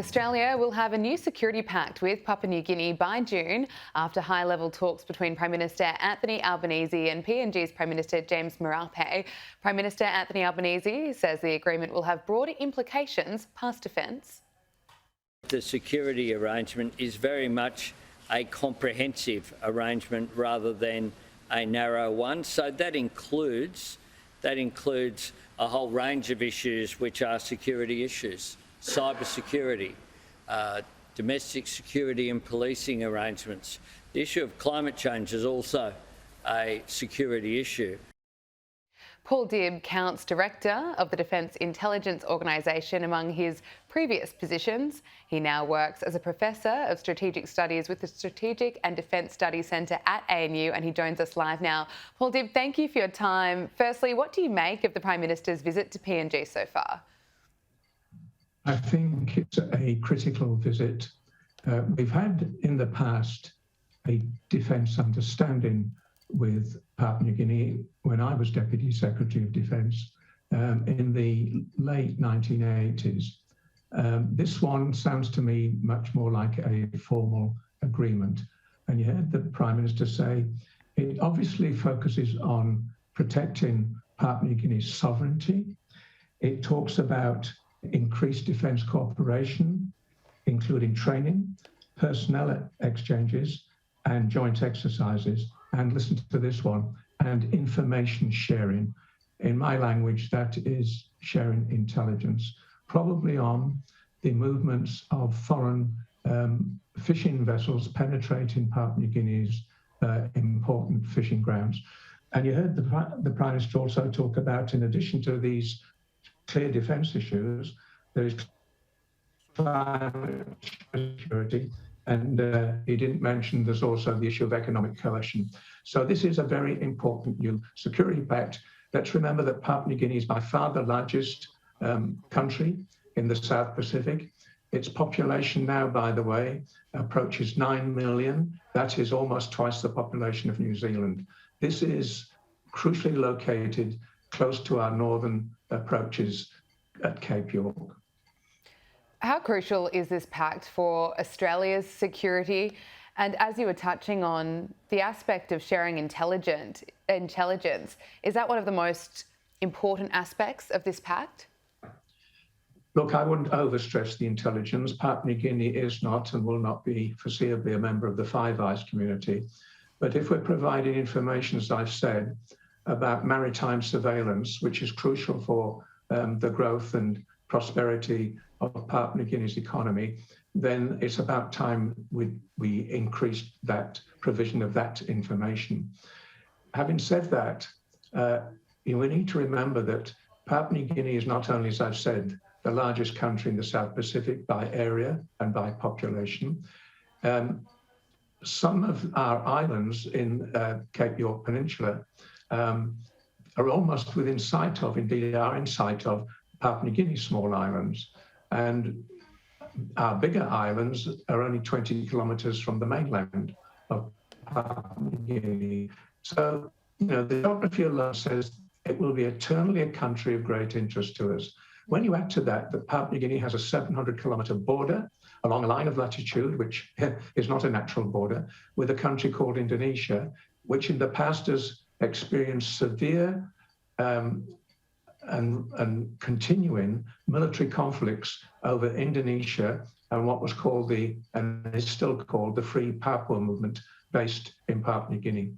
Australia will have a new security pact with Papua New Guinea by June after high-level talks between Prime Minister Anthony Albanese and PNG's Prime Minister James Marape. Prime Minister Anthony Albanese says the agreement will have broader implications past defence. The security arrangement is very much a comprehensive arrangement rather than a narrow one. So that includes a whole range of issues which are security issues. Cyber security, domestic security and policing arrangements. The issue of climate change is also a security issue. Paul Dibb counts Director of the Defence Intelligence Organisation among his previous positions. He now works as a Professor of Strategic Studies with the Strategic and Defence Studies Centre at ANU, and he joins us live now. Paul Dibb, thank you for your time. Firstly, what do you make of the Prime Minister's visit to PNG so far? I think it's a critical visit. We've had in the past a defence understanding with Papua New Guinea when I was Deputy Secretary of Defence in the late 1980s. This one sounds to me much more like a formal agreement. And you heard the Prime Minister say it obviously focuses on protecting Papua New Guinea's sovereignty. It talks about increased defence cooperation, including training, personnel exchanges and joint exercises. And listen to this one, and information sharing. In my language, that is sharing intelligence, probably on the movements of foreign fishing vessels penetrating Papua New Guinea's important fishing grounds. And you heard the Prime Minister also talk about, in addition to these clear defence issues, there is climate security, and he didn't mention there's also the issue of economic coalition. So this is a very important new security pact. Let's remember that Papua New Guinea is by far the largest country in the South Pacific. Its population now, by the way, approaches 9 million. That is almost twice the population of New Zealand. This is crucially located close to our northern approaches at Cape York. How crucial is this pact for Australia's security? And as you were touching on, the aspect of sharing intelligence, is that one of the most important aspects of this pact? Look, I wouldn't overstress the intelligence. Papua New Guinea is not and will not be foreseeably a member of the Five Eyes community. But if we're providing information, as I've said, about maritime surveillance, which is crucial for the growth and prosperity of Papua New Guinea's economy, then it's about time we increase that provision of that information. Having said that, we need to remember that Papua New Guinea is not only, as I've said, the largest country in the South Pacific by area and by population. Some of our islands in Cape York Peninsula are almost within sight of, indeed are in sight of, Papua New Guinea's small islands. And our bigger islands are only 20 kilometres from the mainland of Papua New Guinea. So, the geography alone says it will be eternally a country of great interest to us. When you add to that Papua New Guinea has a 700-kilometre border along a line of latitude, which is not a natural border, with a country called Indonesia, which in the past has experienced severe and continuing military conflicts over Indonesia and what was called and is still called the Free Papua movement based in Papua New Guinea.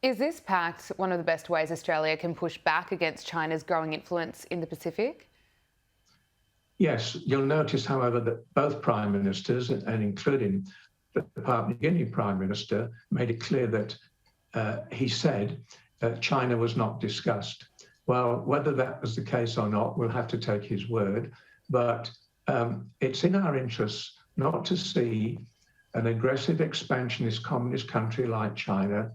Is this pact one of the best ways Australia can push back against China's growing influence in the Pacific? Yes, you'll notice, however, that both Prime Ministers, and including the Papua New Guinea Prime Minister, made it clear that he said that China was not discussed. Well, whether that was the case or not, we'll have to take his word. But it's in our interests not to see an aggressive expansionist communist country like China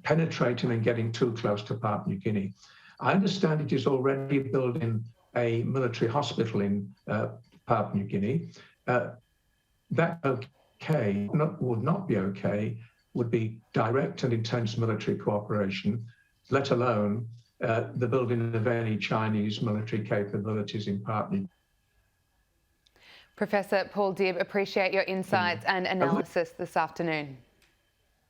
penetrating and getting too close to Papua New Guinea. I understand it is already building a military hospital in Papua New Guinea. That would not be okay, would be direct and intense military cooperation, let alone the building of any Chinese military capabilities in Papua New Guinea. Professor Paul Dibb, appreciate your insights and analysis this afternoon.